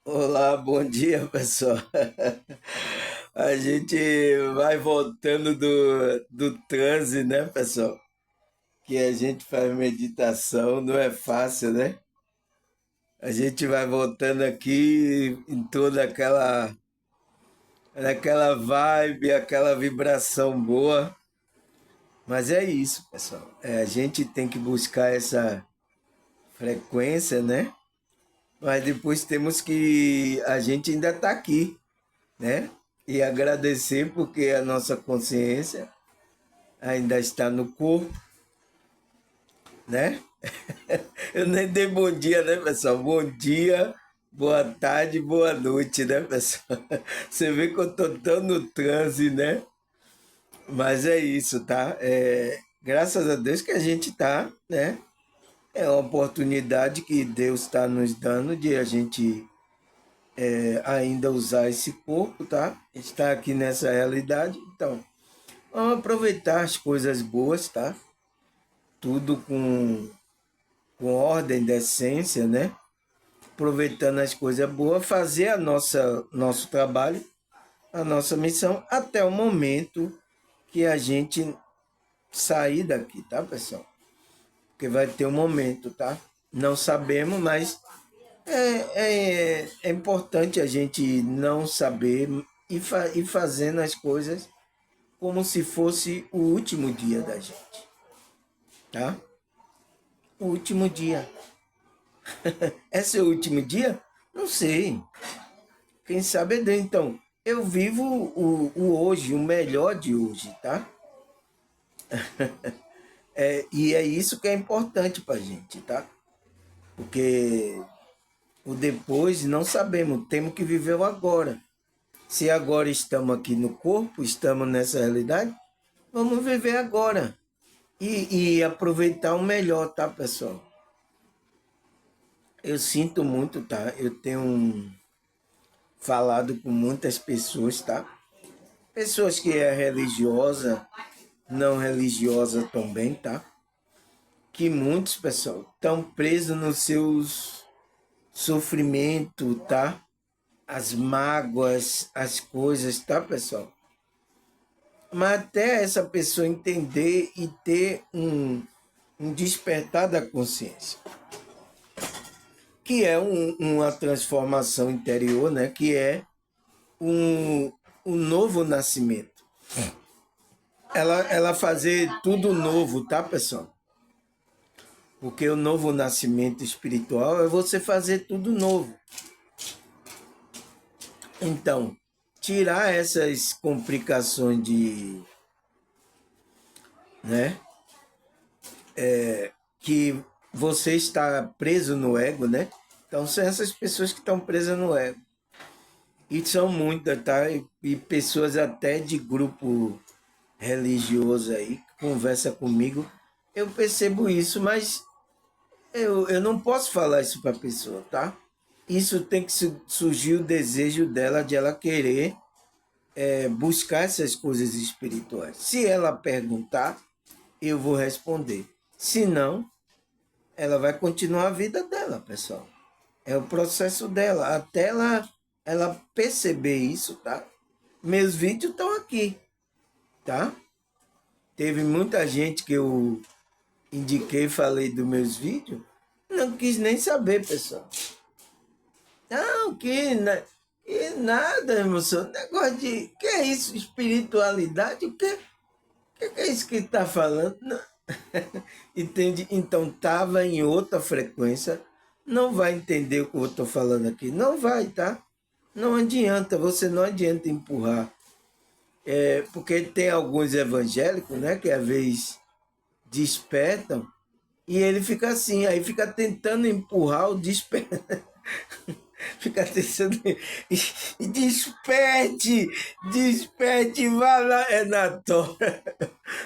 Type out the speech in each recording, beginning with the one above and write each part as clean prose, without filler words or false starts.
Olá, bom dia, pessoal. A gente vai voltando do transe, né, pessoal? Que a gente faz meditação, não é fácil, né? A gente vai voltando aqui em toda aquela vibe, aquela vibração boa. Mas é isso, pessoal. A gente tem que buscar essa frequência, né? Mas depois temos que. A gente ainda está aqui, né? E agradecer porque a nossa consciência ainda está no corpo, né? Eu nem dei bom dia, né, pessoal? Bom dia, boa tarde, boa noite, né, pessoal? Você vê que eu tô tão no transe, né? Mas é isso, tá? Graças a Deus que a gente tá, né? É uma oportunidade que Deus está nos dando de a gente ainda usar esse corpo, tá? Está aqui nessa realidade, então vamos aproveitar as coisas boas, tá? Tudo com ordem, decência, né? Aproveitando as coisas boas, fazer a nosso trabalho, a nossa missão, até o momento que a gente sair daqui, tá, pessoal? Porque vai ter um momento, tá? Não sabemos, mas é importante a gente não saber e fazendo as coisas como se fosse o último dia da gente, tá? O último dia. É seu último dia? Não sei. Quem sabe é Deus. Então, eu vivo o hoje, o melhor de hoje, tá? E é isso que é importante pra gente, tá? Porque o depois não sabemos, temos que viver o agora. Se agora estamos aqui no corpo, estamos nessa realidade, vamos viver agora. E aproveitar o melhor, tá, pessoal? Eu sinto muito, tá? Eu tenho falado com muitas pessoas, tá? Pessoas que é religiosa, não religiosa também, tá? Que muitos, pessoal, estão presos nos seus sofrimentos, tá? As mágoas, as coisas, tá, pessoal? Mas até essa pessoa entender e ter um despertar da consciência, que é uma transformação interior, né? Que é um, um novo nascimento. Ela fazer tudo novo, tá, pessoal? Porque o novo nascimento espiritual é você fazer tudo novo. Então, tirar essas complicações né, que você está preso no ego, né? Então, são essas pessoas que estão presas no ego. E são muitas, tá? E pessoas até de grupo religioso aí, que conversa comigo, eu percebo isso, mas eu não posso falar isso para a pessoa, tá? Isso tem que surgir o desejo dela de ela querer buscar essas coisas espirituais. Se ela perguntar, eu vou responder. Se não, ela vai continuar a vida dela, pessoal. É o processo dela, até ela perceber isso, tá? Meus vídeos estão aqui, tá? Teve muita gente que eu indiquei, falei dos meus vídeos, não quis nem saber, pessoal. Não, que nada, emoção. Negócio de. Que é isso? Espiritualidade? O que é isso que está falando? Não. Entende? Então, estava em outra frequência. Não vai entender o que eu estou falando aqui. Não vai, tá? Não adianta, você não adianta empurrar. Porque tem alguns evangélicos, né, que às vezes despertam e ele fica assim, aí fica tentando empurrar o despertar. Fica tentando. Desperte! Desperte! Vá lá, é na tora.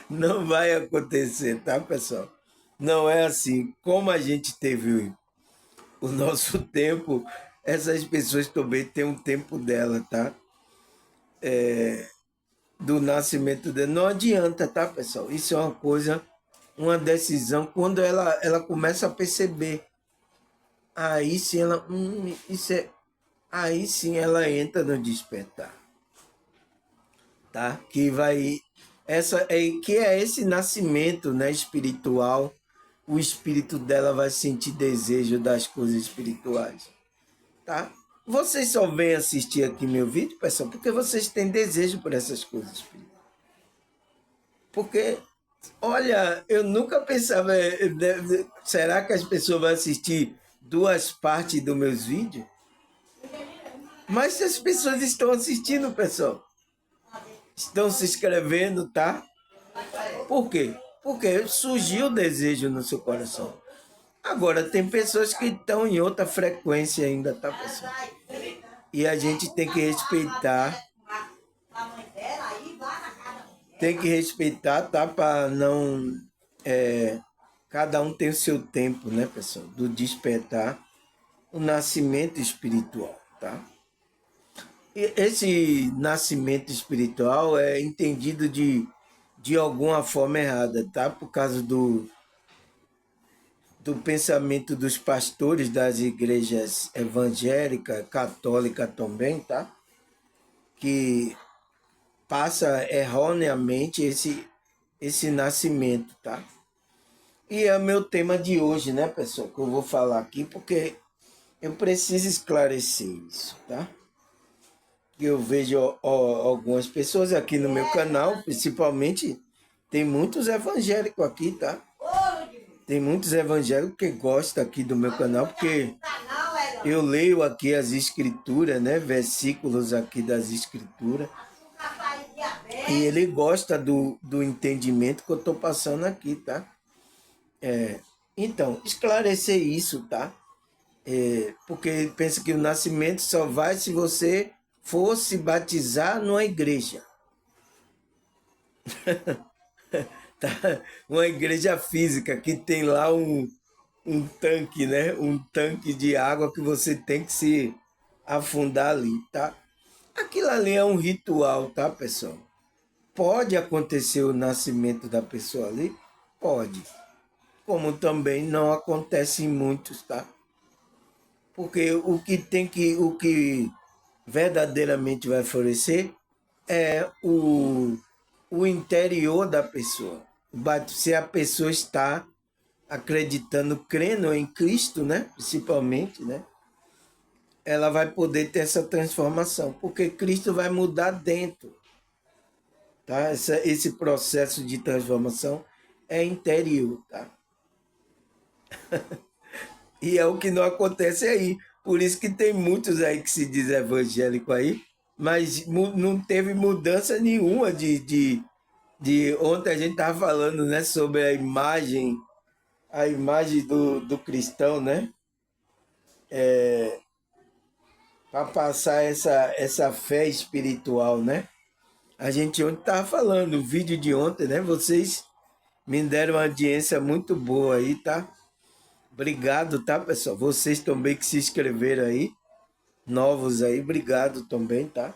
Não vai acontecer, tá, pessoal? Não é assim. Como a gente teve o nosso tempo, essas pessoas também têm um tempo dela, tá? Do nascimento dela. Não adianta, tá, pessoal? Isso é uma coisa, uma decisão, quando ela começa a perceber. Aí sim ela. Isso é. aí sim ela entra no despertar, tá? Que é esse nascimento, né, espiritual. O espírito dela vai sentir desejo das coisas espirituais, tá? Vocês só vêm assistir aqui meu vídeo, pessoal, porque vocês têm desejo por essas coisas espirituais. Porque, olha, eu nunca pensava, será que as pessoas vão assistir duas partes dos meus vídeos? Mas as pessoas estão assistindo, pessoal. Estão se inscrevendo, tá? Por quê? Porque surgiu o desejo no seu coração. Agora, tem pessoas que estão em outra frequência ainda, tá, pessoal? E a gente tem que respeitar. Tem que respeitar, tá? Para não. Cada um tem o seu tempo, né, pessoal? Do despertar, o nascimento espiritual, tá? E esse nascimento espiritual é entendido de alguma forma errada, tá? Por causa do pensamento dos pastores das igrejas evangélicas, católica também, tá? Que passa erroneamente esse nascimento, tá? E é o meu tema de hoje, né, pessoal? Que eu vou falar aqui, porque eu preciso esclarecer isso, tá? Que eu vejo algumas pessoas aqui no meu canal, principalmente, tem muitos evangélicos aqui, tá? Tem muitos evangélicos que gostam aqui do meu canal, porque eu leio aqui as escrituras, né? Versículos aqui das escrituras. E ele gosta do entendimento que eu estou passando aqui, tá? Então, esclarecer isso, tá? Porque ele pensa que o nascimento só vai se você for se batizar numa igreja. Tá? Uma igreja física que tem lá um tanque, né? Um tanque de água que você tem que se afundar ali, tá? Aquilo ali é um ritual, tá, pessoal? Pode acontecer o nascimento da pessoa ali? Pode. Como também não acontece em muitos, tá? Porque o que verdadeiramente vai florescer é o interior da pessoa. Se a pessoa está acreditando, crendo em Cristo, né? Principalmente, né? Ela vai poder ter essa transformação, porque Cristo vai mudar dentro, tá? Esse processo de transformação é interior, tá? E é o que não acontece aí. Por isso que tem muitos aí que se diz evangélico aí, mas não teve mudança nenhuma de ontem a gente estava falando, né, sobre a imagem do cristão, né? Para passar essa fé espiritual, né? A gente ontem estava falando, o vídeo de ontem, né? Vocês me deram uma audiência muito boa aí, tá? Obrigado, tá, pessoal? Vocês também que se inscreveram aí, novos aí, obrigado também, tá?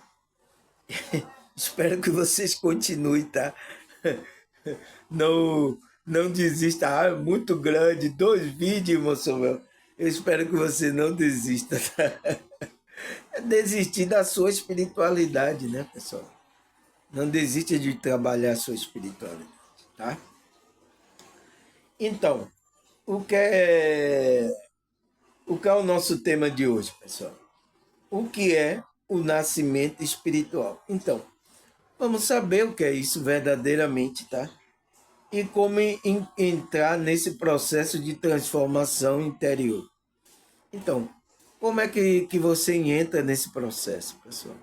Espero que vocês continuem, tá? Não, não desista. Ah, é muito grande, 2 vídeos, moço meu. Eu espero que você não desista, tá? É desistir da sua espiritualidade, né, pessoal? Não desista de trabalhar a sua espiritualidade, tá? Então, o que é, o que é o nosso tema de hoje, pessoal? O que é o nascimento espiritual? Então, vamos saber o que é isso verdadeiramente, tá? E como entrar nesse processo de transformação interior. Então, como é que você entra nesse processo, pessoal?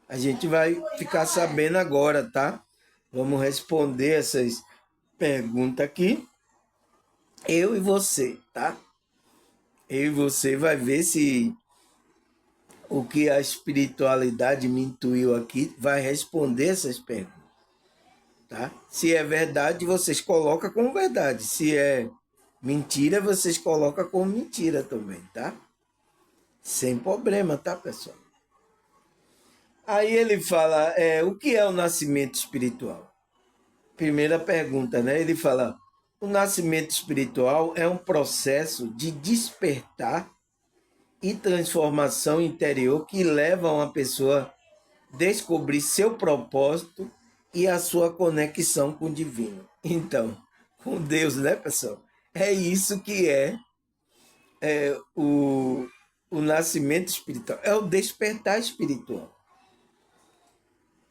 A gente vai ficar sabendo agora, tá? Vamos responder essas perguntas aqui. Eu e você, tá? Eu e você vai ver se o que a espiritualidade me intuiu aqui vai responder essas perguntas, tá? Se é verdade, vocês colocam como verdade. Se é mentira, vocês colocam como mentira também, tá? Sem problema, tá, pessoal? Aí ele fala, o que é o nascimento espiritual? Primeira pergunta, né? Ele fala, o nascimento espiritual é um processo de despertar e transformação interior que levam a pessoa a descobrir seu propósito e a sua conexão com o divino. Então, com Deus, né, pessoal? É isso que é o nascimento espiritual, é o despertar espiritual.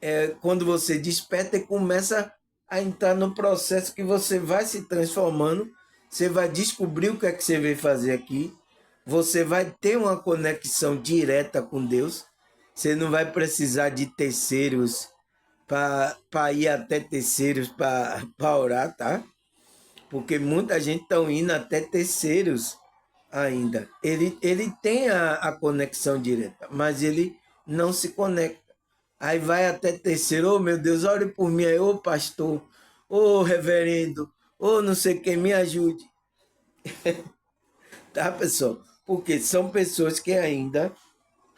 É quando você desperta e começa a entrar no processo que você vai se transformando, você vai descobrir o que é que você veio fazer aqui, você vai ter uma conexão direta com Deus, você não vai precisar de terceiros para ir até terceiros para orar, tá? Porque muita gente está indo até terceiros ainda. Ele tem a conexão direta, mas ele não se conecta. Aí vai até terceiro, oh meu Deus, ore por mim aí, ô pastor, ô reverendo, ô não sei quem, me ajude. Tá, pessoal? Porque são pessoas que ainda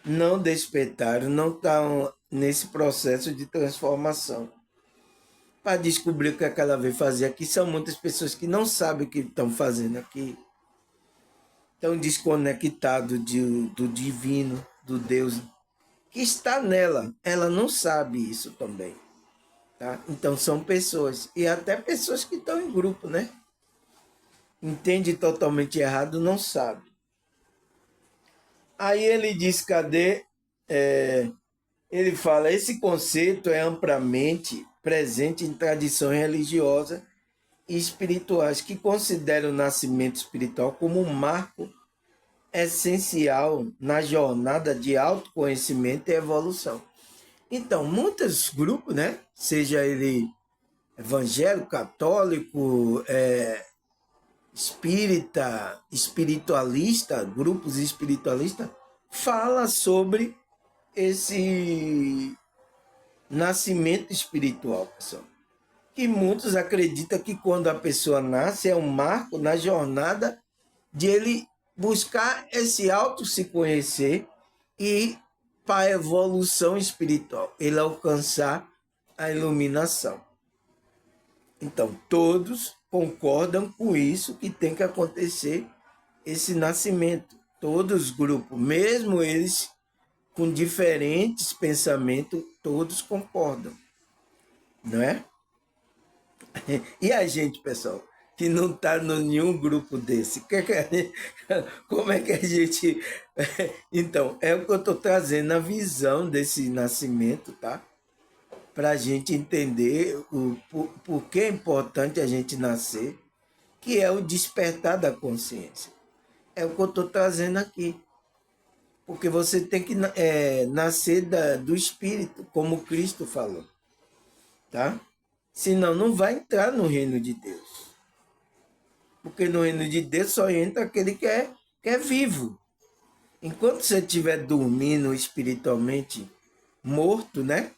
não despertaram, não estão nesse processo de transformação. Para descobrir o que ela veio fazer aqui, são muitas pessoas que não sabem o que estão fazendo aqui, estão desconectados do divino, do Deus que está nela. Ela não sabe isso também. Tá? Então são pessoas, e até pessoas que estão em grupo, né? Entende totalmente errado, não sabe. Aí ele diz, cadê? Ele fala, esse conceito é amplamente presente em tradições religiosas e espirituais que consideram o nascimento espiritual como um marco essencial na jornada de autoconhecimento e evolução. Então, muitos grupos, né? Seja ele evangélico, católico, espírita, espiritualista, grupos espiritualistas, fala sobre esse nascimento espiritual, pessoal. Que muitos acreditam que quando a pessoa nasce é um marco na jornada de ele buscar esse auto se conhecer e para a evolução espiritual, ele alcançar a iluminação. Então, todos concordam com isso, que tem que acontecer esse nascimento. Todos os grupos, mesmo eles com diferentes pensamentos, todos concordam, não é? E a gente, pessoal, que não está em nenhum grupo desse, como é que a gente... Então, é o que eu estou trazendo, a visão desse nascimento, tá? Para a gente entender por que é importante a gente nascer, que é o despertar da consciência. É o que eu estou trazendo aqui. Porque você tem que nascer do Espírito, como Cristo falou. Tá? Senão não vai entrar no reino de Deus. Porque no reino de Deus só entra aquele que é vivo. Enquanto você estiver dormindo espiritualmente, morto, né?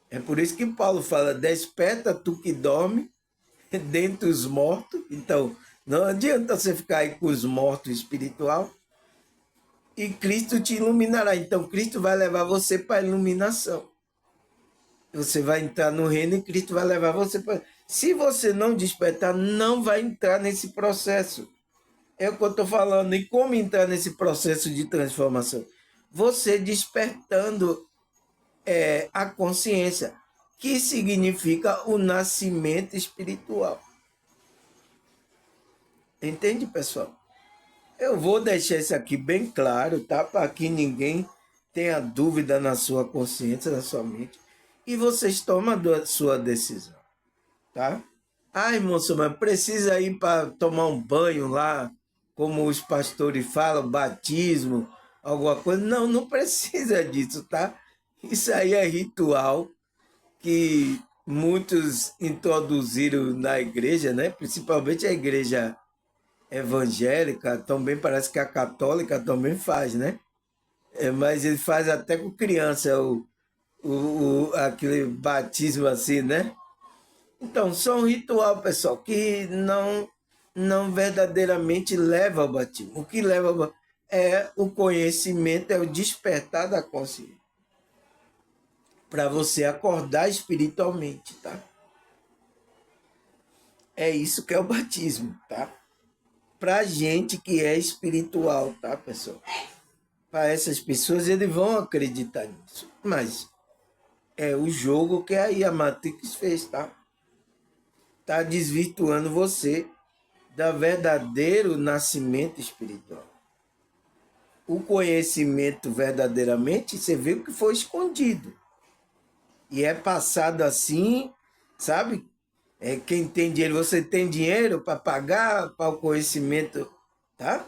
É por isso que Paulo fala, desperta tu que dorme, dentre os mortos. Então, não adianta você ficar aí com os mortos espiritual e Cristo te iluminará. Então, Cristo vai levar você para a iluminação. Você vai entrar no reino e Cristo vai levar você para... Se você não despertar, não vai entrar nesse processo. É o que eu estou falando. E como entrar nesse processo de transformação? Você despertando a consciência, que significa o nascimento espiritual. Entende, pessoal? Eu vou deixar isso aqui bem claro, tá? Para que ninguém tenha dúvida na sua consciência, na sua mente. E vocês tomam a sua decisão, tá? Ai, moço, mas precisa ir para tomar um banho lá, como os pastores falam, batismo, alguma coisa. Não, não precisa disso, tá? Isso aí é ritual que muitos introduziram na igreja, né? Principalmente a igreja evangélica, também parece que a católica também faz, né? Mas ele faz até com criança aquele batismo assim, né? Então, só um ritual, pessoal, que não verdadeiramente leva ao batismo. O que leva é o conhecimento, é o despertar da consciência. Para você acordar espiritualmente, tá? É isso que é o batismo, tá? Pra gente que é espiritual, tá, pessoal? para essas pessoas, eles vão acreditar nisso. Mas é o jogo que aí a Matrix fez, tá? Tá desvirtuando você do verdadeiro nascimento espiritual. O conhecimento verdadeiramente, você vê o que foi escondido. E é passado assim, sabe? É, quem tem dinheiro, você tem dinheiro para pagar para o conhecimento, tá?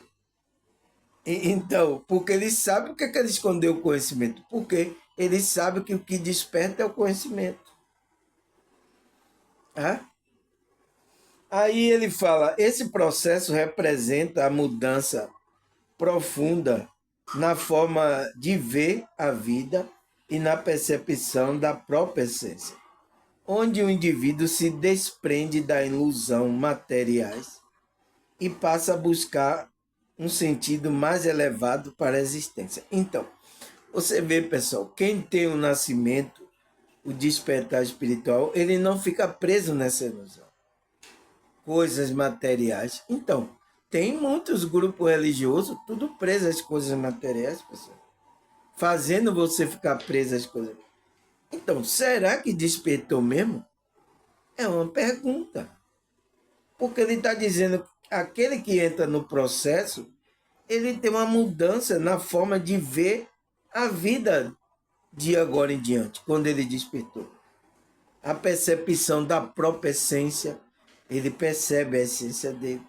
Então, porque ele sabe o que, é que ele escondeu o conhecimento. Porque ele sabe que o que desperta é o conhecimento. Tá? Aí ele fala, esse processo representa a mudança profunda na forma de ver a vida e na percepção da própria essência, onde o indivíduo se desprende da ilusão materiais e passa a buscar um sentido mais elevado para a existência. Então, você vê, pessoal, quem tem o nascimento, o despertar espiritual, ele não fica preso nessa ilusão. Coisas materiais. Então, tem muitos grupos religiosos, tudo preso às coisas materiais, pessoal. Fazendo você ficar preso às coisas. Então, será que despertou mesmo? É uma pergunta. Porque ele está dizendo que aquele que entra no processo, ele tem uma mudança na forma de ver a vida de agora em diante, quando ele despertou. A percepção da própria essência, ele percebe a essência dele,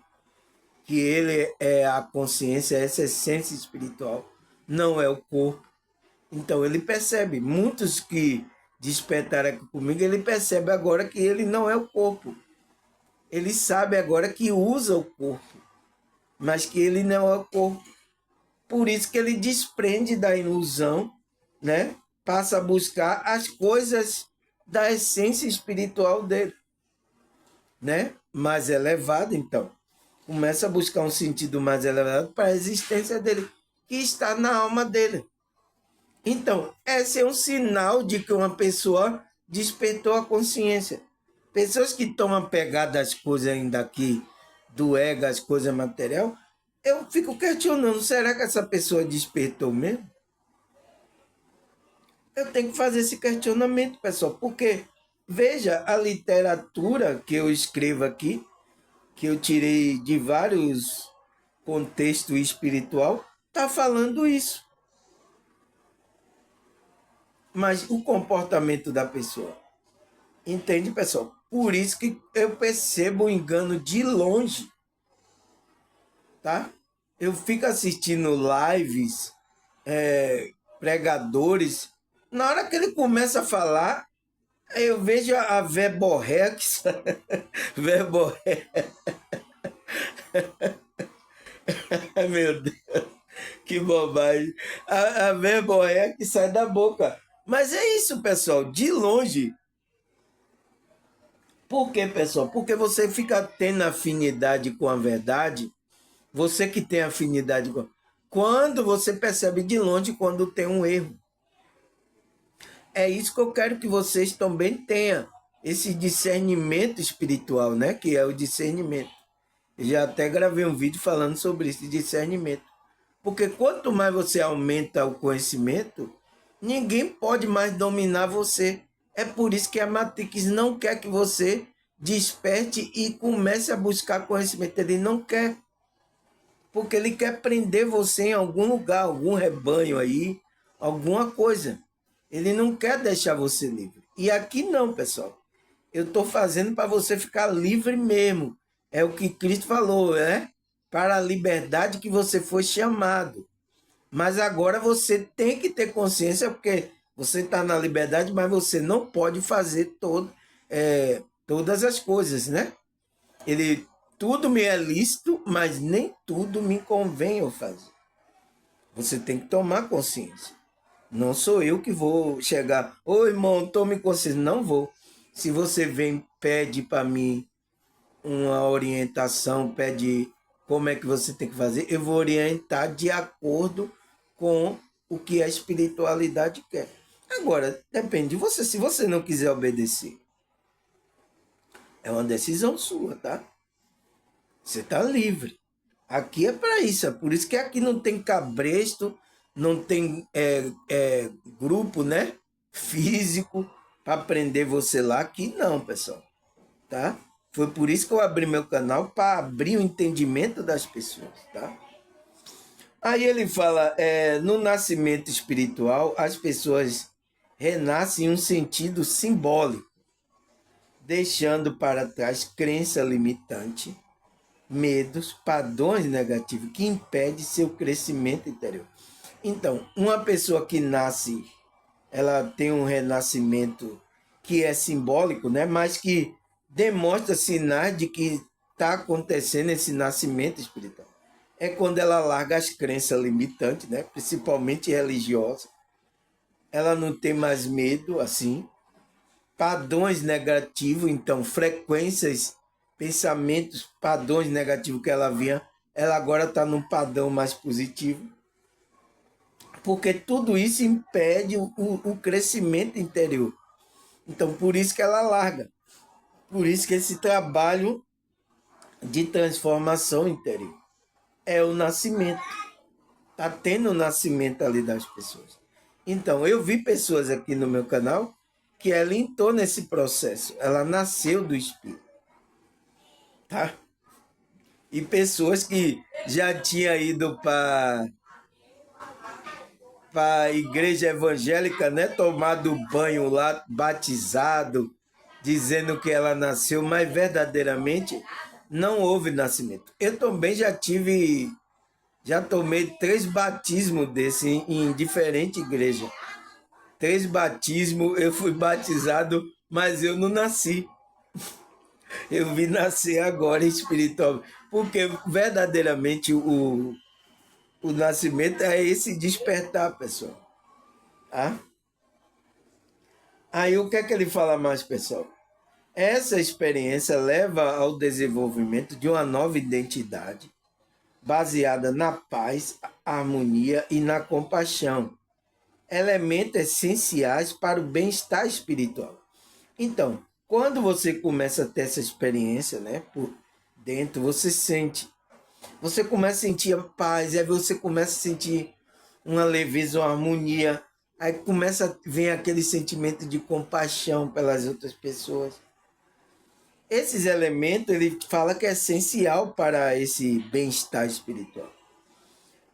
que ele é a consciência, essa essência espiritual, não é o corpo. Então ele percebe, muitos que despertaram aqui comigo, ele percebe agora que ele não é o corpo. Ele sabe agora que usa o corpo, mas que ele não é o corpo. Por isso que ele desprende da ilusão, né? Passa a buscar as coisas da essência espiritual dele, né? Mais elevada, então. Começa a buscar um sentido mais elevado para a existência dele, que está na alma dele. Então, esse é um sinal de que uma pessoa despertou a consciência. Pessoas que estão apegadas às coisas ainda aqui, do ego, às coisas materiais, eu fico questionando, será que essa pessoa despertou mesmo? Eu tenho que fazer esse questionamento, pessoal, porque, veja, a literatura que eu escrevo aqui, que eu tirei de vários contextos espiritual, está falando isso. Mas o comportamento da pessoa, entende, pessoal? Por isso que eu percebo o engano de longe, tá? Eu fico assistindo lives, pregadores, na hora que ele começa a falar, eu vejo a verborrex, verborrex, meu Deus, que bobagem, a verborrex sai da boca. Mas é isso, pessoal, de longe. Por quê, pessoal? Porque você fica tendo afinidade com a verdade, você que tem afinidade com. Quando você percebe de longe quando tem um erro. É isso que eu quero que vocês também tenham, esse discernimento espiritual, né? Que é o discernimento. Eu já até gravei um vídeo falando sobre esse discernimento. Porque quanto mais você aumenta o conhecimento, ninguém pode mais dominar você. É por isso que a Matrix não quer que você desperte e comece a buscar conhecimento. Ele não quer. Porque ele quer prender você em algum lugar, algum rebanho aí, alguma coisa. Ele não quer deixar você livre. E aqui não, pessoal. Eu estou fazendo para você ficar livre mesmo. É o que Cristo falou, né? Para a liberdade que você foi chamado. Mas agora você tem que ter consciência, porque você está na liberdade, mas você não pode fazer todas as coisas, né? Ele, tudo me é lícito, mas nem tudo me convém eu fazer. Você tem que tomar consciência. Não sou eu que vou chegar, ô irmão, tome consciência. Não vou. Se você vem, pede para mim uma orientação, pede como é que você tem que fazer, eu vou orientar de acordo com o que a espiritualidade quer. Agora, depende de você. Se você não quiser obedecer, é uma decisão sua, tá? Você está livre. Aqui é para isso. É por isso que aqui não tem cabresto, não tem grupo, né? Físico para prender você lá. Aqui não, pessoal, tá? Foi por isso que eu abri meu canal, para abrir o entendimento das pessoas, tá? Aí ele fala, no nascimento espiritual, as pessoas renascem em um sentido simbólico, deixando para trás crença limitante, medos, padrões negativos que impedem seu crescimento interior. Então, uma pessoa que nasce, ela tem um renascimento que é simbólico, né? Mas que demonstra sinais de que está acontecendo esse nascimento espiritual. É quando ela larga as crenças limitantes, né? Principalmente religiosas. Ela não tem mais medo, assim. Padrões negativos, então, frequências, pensamentos, padrões negativos que ela vinha, ela agora está num padrão mais positivo. Porque tudo isso impede o crescimento interior. Então, por isso que ela larga. Por isso que esse trabalho de transformação interior é o nascimento. Está tendo o nascimento ali das pessoas. Então, eu vi pessoas aqui no meu canal que ela entrou nesse processo. Ela nasceu do Espírito. Tá? E pessoas que já tinham ido para a igreja evangélica, né? Tomado banho lá, batizado, dizendo que ela nasceu, mas verdadeiramente não houve nascimento. Eu também já tomei 3 batismos desse em diferente igreja. 3 batismos, eu fui batizado, mas eu não nasci. Eu vim nascer agora espiritual. Porque verdadeiramente o nascimento é esse despertar, pessoal. Tá? Aí o que é que ele fala mais, pessoal? Essa experiência leva ao desenvolvimento de uma nova identidade, baseada na paz, harmonia e na compaixão, elementos essenciais para o bem-estar espiritual. Então, quando você começa a ter essa experiência, né, por dentro, você começa a sentir a paz, aí você começa a sentir uma leveza, uma harmonia, aí começa a vir aquele sentimento de compaixão pelas outras pessoas. Esses elementos, ele fala que é essencial para esse bem-estar espiritual.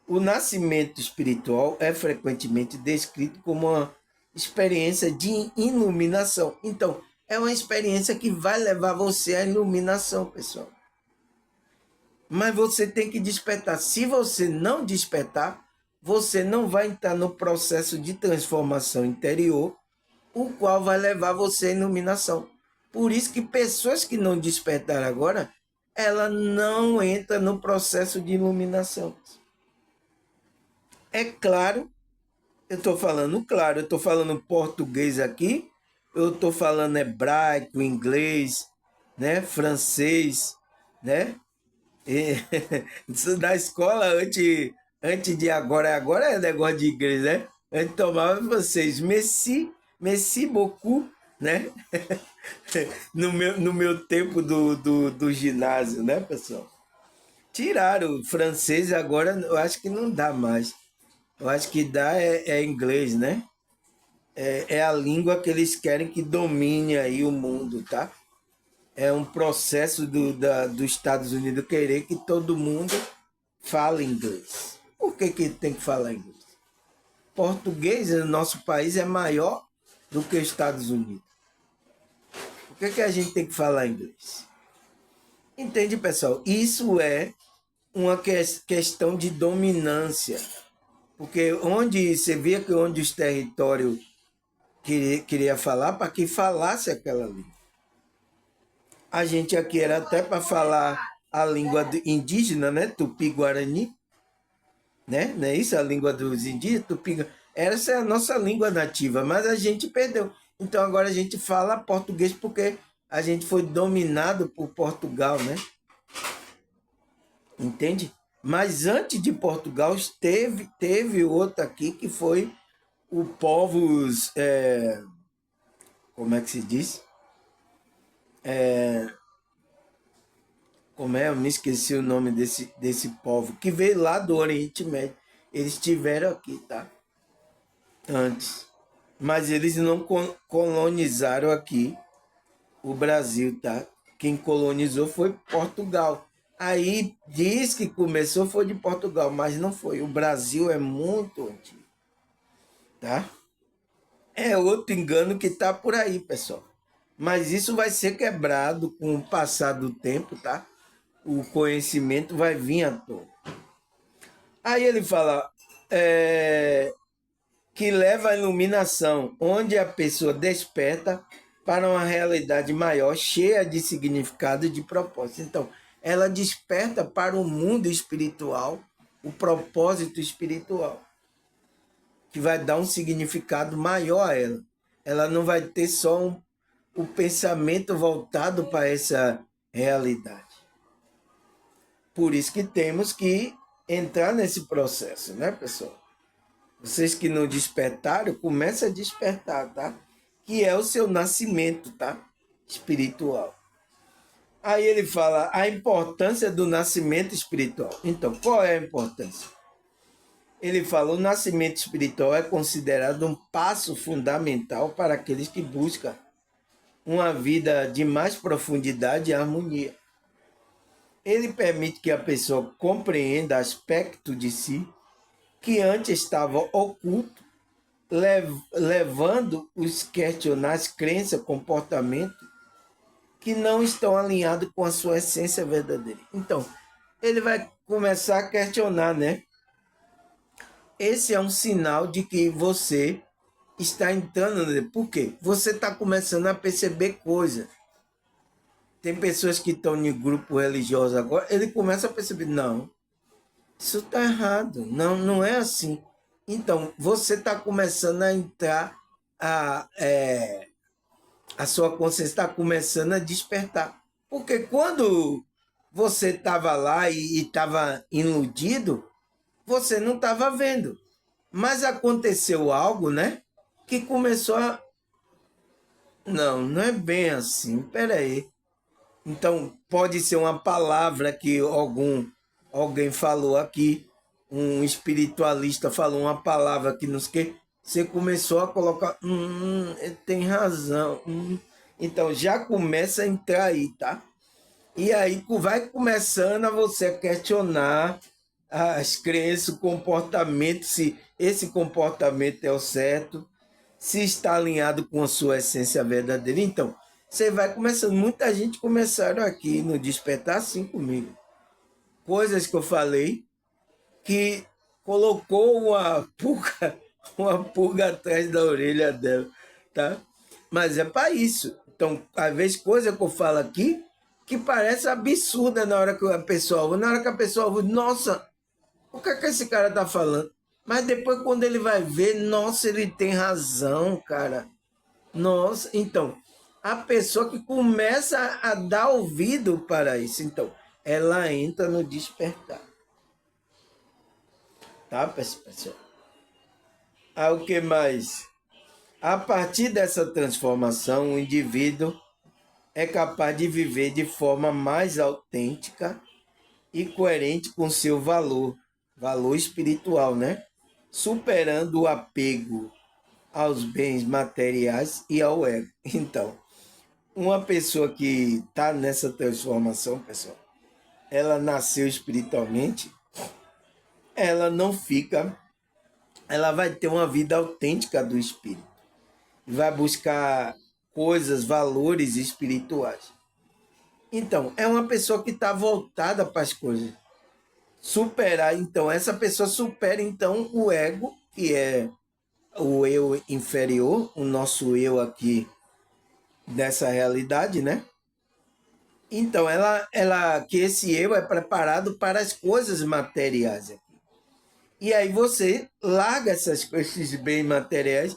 O nascimento espiritual é frequentemente descrito como uma experiência de iluminação. Então, é uma experiência que vai levar você à iluminação, pessoal. Mas você tem que despertar. Se você não despertar, você não vai entrar no processo de transformação interior, o qual vai levar você à iluminação. Por isso que pessoas que não despertaram agora, ela não entra no processo de iluminação. É claro, eu estou falando claro, eu estou falando português aqui, eu estou falando hebraico, inglês, né, francês, né? E, isso da escola antes de agora é negócio de igreja, né? Antes tomava vocês, merci beaucoup, né? No meu tempo do ginásio, né, pessoal? Tiraram o francês, agora eu acho que não dá mais. Eu acho que dá inglês, né? É a língua que eles querem que domine aí o mundo, tá? É um processo dos Estados Unidos querer que todo mundo fale inglês. Por que tem que falar inglês? Português no nosso país é maior do que os Estados Unidos. Por que a gente tem que falar inglês? Entende, pessoal? Isso é uma questão de dominância. Porque onde você via que onde os territórios queria falar, para que falasse aquela língua. A gente aqui era até para falar a língua indígena, né? Tupi-Guarani, né? Não é isso? A língua dos indígenas, Tupi. Essa é a nossa língua nativa, mas a gente perdeu. Então agora a gente fala português porque a gente foi dominado por Portugal, né? Entende? Mas antes de Portugal teve outro aqui que foi o povos, como é que se diz? Como é? Eu me esqueci o nome desse povo, que veio lá do Oriente Médio. Eles estiveram aqui, tá? Antes. Mas eles não colonizaram aqui o Brasil, tá? Quem colonizou foi Portugal. Aí diz que começou foi de Portugal, mas não foi. O Brasil é muito antigo, tá? É outro engano que tá por aí, pessoal. Mas isso vai ser quebrado com o passar do tempo, tá? O conhecimento vai vir à tona. Aí ele fala que leva à iluminação, onde a pessoa desperta para uma realidade maior, cheia de significado e de propósito. Então, ela desperta para o mundo espiritual, o propósito espiritual, que vai dar um significado maior a ela. Ela não vai ter só o pensamento voltado para essa realidade. Por isso que temos que entrar nesse processo, né, pessoal? Vocês que não despertaram, começa a despertar, tá? Que é o seu nascimento, tá? Espiritual. Aí ele fala a importância do nascimento espiritual. Então, qual é a importância? Ele fala, o nascimento espiritual é considerado um passo fundamental para aqueles que buscam uma vida de mais profundidade e harmonia. Ele permite que a pessoa compreenda aspectos de si que antes estavam ocultos, levando os questionar as crenças, comportamento que não estão alinhados com a sua essência verdadeira. Então, ele vai começar a questionar, né? Esse é um sinal de que você está entrando, né? Por quê? Você está começando a perceber coisas. Tem pessoas que estão em grupo religioso agora, ele começa a perceber, não, isso está errado, não, não é assim. Então, você está começando a entrar, a sua consciência está começando a despertar. Porque quando você estava lá e estava iludido, você não estava vendo. Mas aconteceu algo, né? Que começou a. Não, não é bem assim, peraí. Então, pode ser uma palavra que alguém falou aqui, um espiritualista falou uma palavra que nos que você começou a colocar, ele tem razão. Então, já começa a entrar aí, tá? E aí vai começando a você questionar as crenças, o comportamento, se esse comportamento é o certo, se está alinhado com a sua essência verdadeira. Então, você vai começando. Muita gente começaram aqui no Despertar assim comigo. Coisas que eu falei que colocou uma pulga atrás da orelha dela, tá? Mas é para isso. Então, às vezes, coisa que eu falo aqui que parece absurda na hora que a pessoa ouve. Na hora que a pessoa ouve, nossa, o que é que esse cara tá falando? Mas depois, quando ele vai ver, nossa, ele tem razão, cara. Nossa, então, a pessoa que começa a dar ouvido para isso, então, ela entra no despertar. Tá, pessoal? Ah, o que mais? A partir dessa transformação, o indivíduo é capaz de viver de forma mais autêntica e coerente com seu valor espiritual, né? Superando o apego aos bens materiais e ao ego. Então, uma pessoa que está nessa transformação, pessoal, ela nasceu espiritualmente, ela não fica, ela vai ter uma vida autêntica do espírito, vai buscar coisas, valores espirituais. Então, é uma pessoa que está voltada para as coisas. Superar, então, essa pessoa supera, então, o ego, que é o eu inferior, o nosso eu aqui dessa realidade, né? Então, que esse eu é preparado para as coisas materiais aqui. E aí você larga esses bens materiais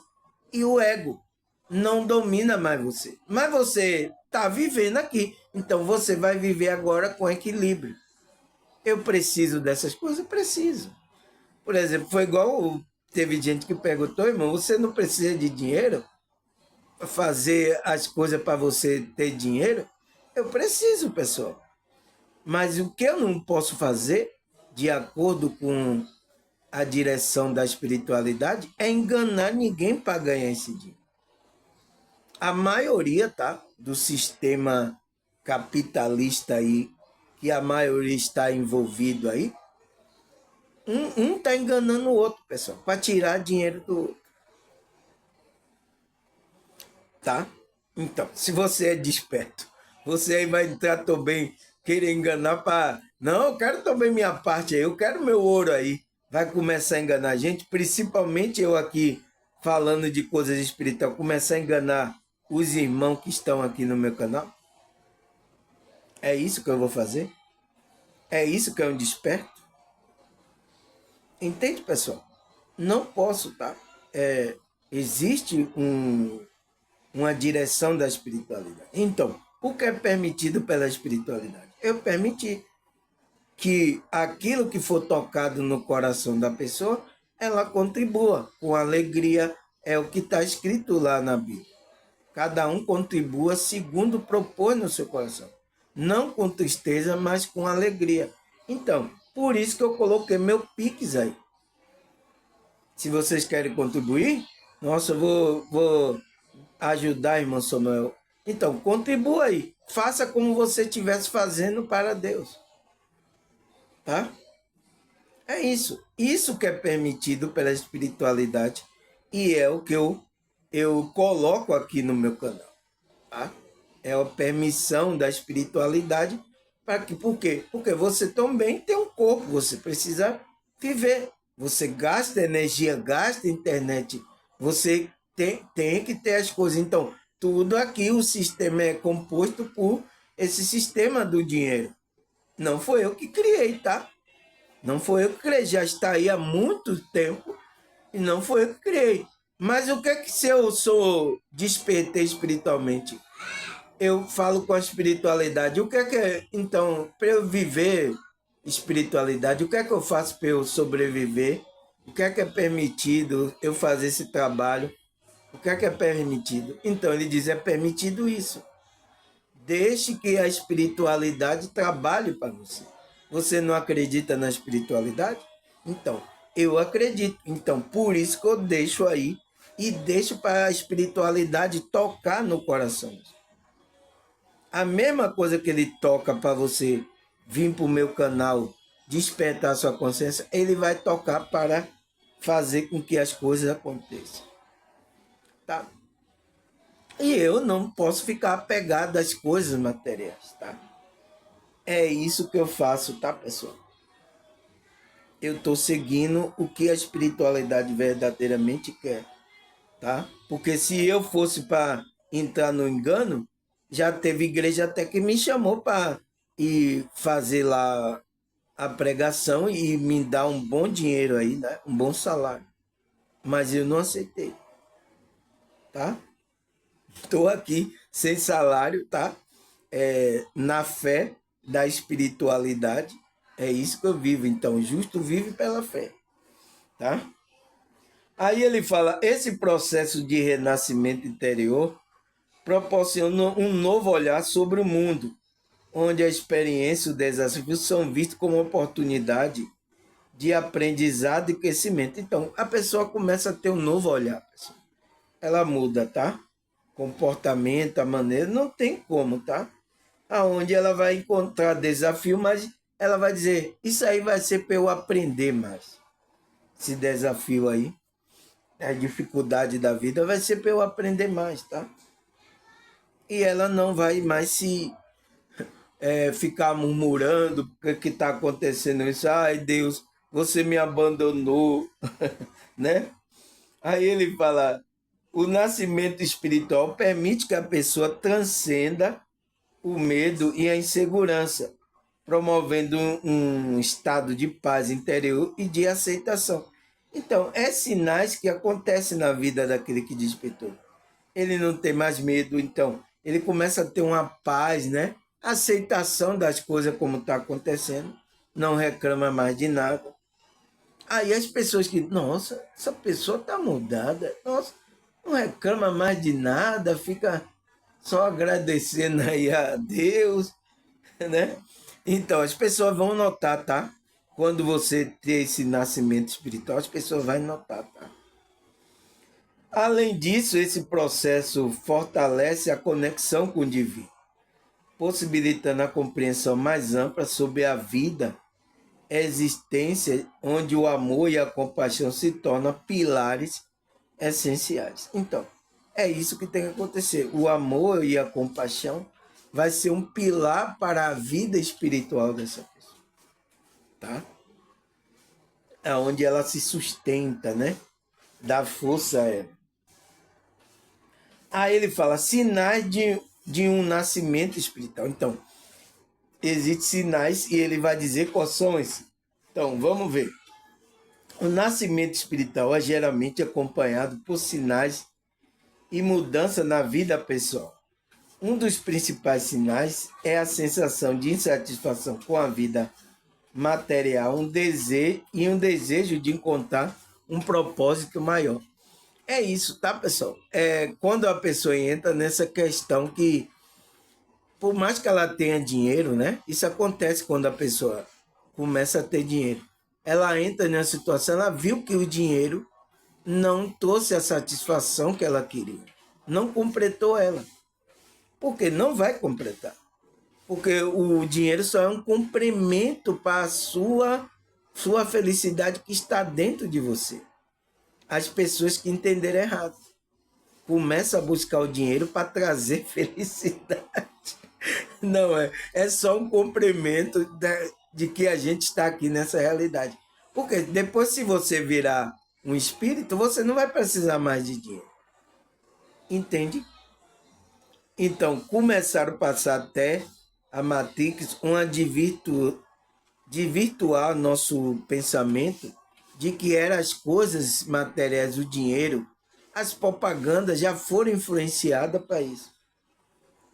e o ego não domina mais você. Mas você está vivendo aqui. Então você vai viver agora com equilíbrio. Eu preciso dessas coisas? Preciso. Por exemplo, foi igual teve gente que perguntou, irmão, você não precisa de dinheiro para fazer as coisas para você ter dinheiro? Eu preciso, pessoal. Mas o que eu não posso fazer, de acordo com a direção da espiritualidade é enganar ninguém para ganhar esse dinheiro. A maioria, tá, do sistema capitalista aí, que a maioria está envolvido aí, um tá enganando o outro, pessoal, para tirar dinheiro do outro. Tá? Então, se você é desperto, você aí vai entrar também, querer enganar para... Não, eu quero também minha parte aí, eu quero meu ouro aí. Vai começar a enganar a gente, principalmente eu aqui falando de coisas espirituais, começar a enganar os irmãos que estão aqui no meu canal. É isso que eu vou fazer? É isso que é um desperto? Entende, pessoal? Não posso, tá? Existe uma direção da espiritualidade. Então, o que é permitido pela espiritualidade? Eu permiti que aquilo que for tocado no coração da pessoa, ela contribua com alegria, é o que está escrito lá na Bíblia. Cada um contribua segundo propõe no seu coração. Não com tristeza, mas com alegria. Então, por isso que eu coloquei meu Pix aí. Se vocês querem contribuir, nossa, eu vou ajudar, irmão Samuel. Então, contribua aí. Faça como você estivesse fazendo para Deus. Tá? É isso. Isso que é permitido pela espiritualidade e é o que eu coloco aqui no meu canal. Tá? É a permissão da espiritualidade para que, por quê? Porque você também tem um corpo, você precisa viver. Você gasta energia, gasta internet. Você tem que ter as coisas. Então, tudo aqui, o sistema é composto por esse sistema do dinheiro. Não foi eu que criei, tá? Não foi eu que criei, já está aí há muito tempo e não foi eu que criei. Mas o que é que se eu sou despertei espiritualmente? Eu falo com a espiritualidade. O que é, então, para eu viver espiritualidade, o que é que eu faço para eu sobreviver? O que é permitido eu fazer esse trabalho? O que é permitido? Então, ele diz, é permitido isso. Deixe que a espiritualidade trabalhe para você. Você não acredita na espiritualidade? Então, eu acredito. Então, por isso que eu deixo aí e deixo para a espiritualidade tocar no coração. A mesma coisa que ele toca para você vir para o meu canal, despertar sua consciência, ele vai tocar para fazer com que as coisas aconteçam. Tá? E eu não posso ficar apegado às coisas materiais, tá? É isso que eu faço, tá, pessoal? Eu estou seguindo o que a espiritualidade verdadeiramente quer, tá? Porque se eu fosse para entrar no engano, já teve igreja até que me chamou para ir fazer lá a pregação e me dar um bom dinheiro aí, né? Um bom salário. Mas eu não aceitei, tá? Estou aqui sem salário, tá? Na fé da espiritualidade, é isso que eu vivo. Então, justo vive pela fé, tá? Aí ele fala, esse processo de renascimento interior proporciona um novo olhar sobre o mundo, onde a experiência e o desafio são vistos como oportunidade de aprendizado e crescimento. Então, a pessoa começa a ter um novo olhar, pessoal. Ela muda, tá? Comportamento, a maneira, não tem como, tá? Aonde ela vai encontrar desafio, mas ela vai dizer, isso aí vai ser para eu aprender mais. Esse desafio aí, a dificuldade da vida vai ser para eu aprender mais, tá? E ela não vai mais se ficar murmurando o que está acontecendo isso. Ai, Deus, você me abandonou, né? Aí ele fala, o nascimento espiritual permite que a pessoa transcenda o medo e a insegurança, promovendo um estado de paz interior e de aceitação. Então, é sinais que acontecem na vida daquele que despertou. Ele não tem mais medo, então ele começa a ter uma paz, né? Aceitação das coisas como está acontecendo, não reclama mais de nada. Aí as pessoas que, nossa, essa pessoa está mudada, nossa, não reclama mais de nada, fica só agradecendo aí a Deus, né? Então as pessoas vão notar, tá? quando você ter esse nascimento espiritual, as pessoas vão notar, tá? Além disso, esse processo fortalece a conexão com o divino, possibilitando a compreensão mais ampla sobre a vida, a existência, onde o amor e a compaixão se tornam pilares essenciais. Então, é isso que tem que acontecer. O amor e a compaixão vai ser um pilar para a vida espiritual dessa pessoa, tá? É onde ela se sustenta, né? Dá força a ela. Aí ele fala sinais de um nascimento espiritual. Então, existem sinais e ele vai dizer quais são esses. Então, vamos ver. O nascimento espiritual é geralmente acompanhado por sinais e mudança na vida pessoal. Um dos principais sinais é a sensação de insatisfação com a vida material, um desejo de encontrar um propósito maior. É isso, tá, pessoal? É quando a pessoa entra nessa questão que, por mais que ela tenha dinheiro, né? Isso acontece quando a pessoa começa a ter dinheiro. Ela entra nessa situação, ela viu que o dinheiro não trouxe a satisfação que ela queria. Não completou ela. Porque não vai completar. Porque o dinheiro só é um complemento para a sua felicidade que está dentro de você. As pessoas que entenderam errado começam a buscar o dinheiro para trazer felicidade. Não é. É só um complemento de que a gente está aqui nessa realidade. Porque depois, se você virar um espírito, você não vai precisar mais de dinheiro. Entende? Então, começaram a passar até a Matrix uma de virtuar nosso pensamento de que eram as coisas materiais, o dinheiro, as propagandas já foram influenciadas para isso.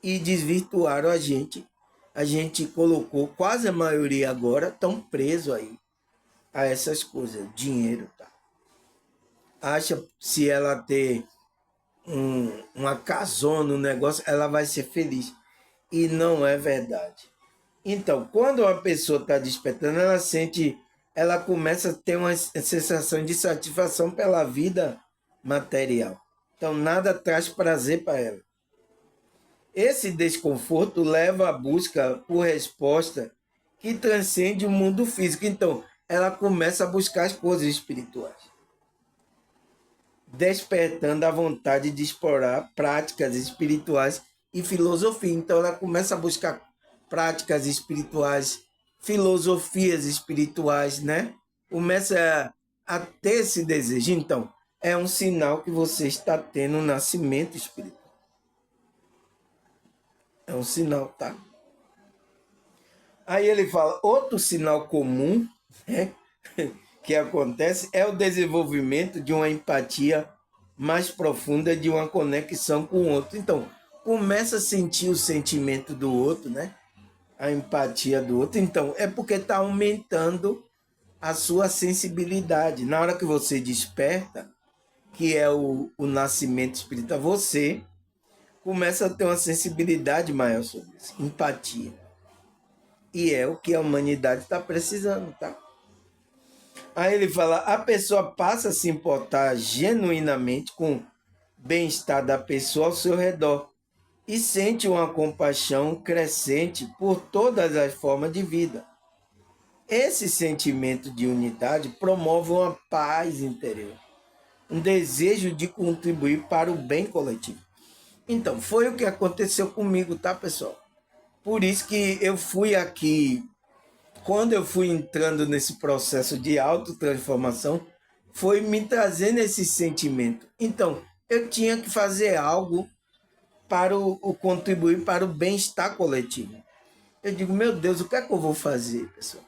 E desvirtuaram a gente. A gente colocou, quase a maioria agora, estão presos aí a essas coisas, dinheiro, tá? Acha se ela ter uma casona, um negócio, ela vai ser feliz. E não é verdade. Então, quando uma pessoa está despertando, ela começa a ter uma sensação de satisfação pela vida material. Então, nada traz prazer para ela. Esse desconforto leva à busca por resposta que transcende o mundo físico. Então, ela começa a buscar as coisas espirituais, despertando a vontade de explorar práticas espirituais e filosofia. Então, ela começa a buscar práticas espirituais, filosofias espirituais, né? Começa a ter esse desejo. Então, é um sinal que você está tendo um nascimento espiritual. É um sinal, tá? Aí ele fala, outro sinal comum, né, que acontece é o desenvolvimento de uma empatia mais profunda, de uma conexão com o outro. Então, começa a sentir o sentimento do outro, né? A empatia do outro. Então, é porque está aumentando a sua sensibilidade. Na hora que você desperta, que é o nascimento espiritual, você começa a ter uma sensibilidade maior sobre isso, empatia. E é o que a humanidade está precisando, tá? Aí ele fala, a pessoa passa a se importar genuinamente com o bem-estar da pessoa ao seu redor e sente uma compaixão crescente por todas as formas de vida. Esse sentimento de unidade promove uma paz interior, um desejo de contribuir para o bem coletivo. Então, foi o que aconteceu comigo, tá, pessoal? Por isso que eu fui aqui, quando eu fui entrando nesse processo de autotransformação, foi me trazendo esse sentimento. Então, eu tinha que fazer algo para o contribuir para o bem-estar coletivo. Eu digo, meu Deus, o que é que eu vou fazer, pessoal?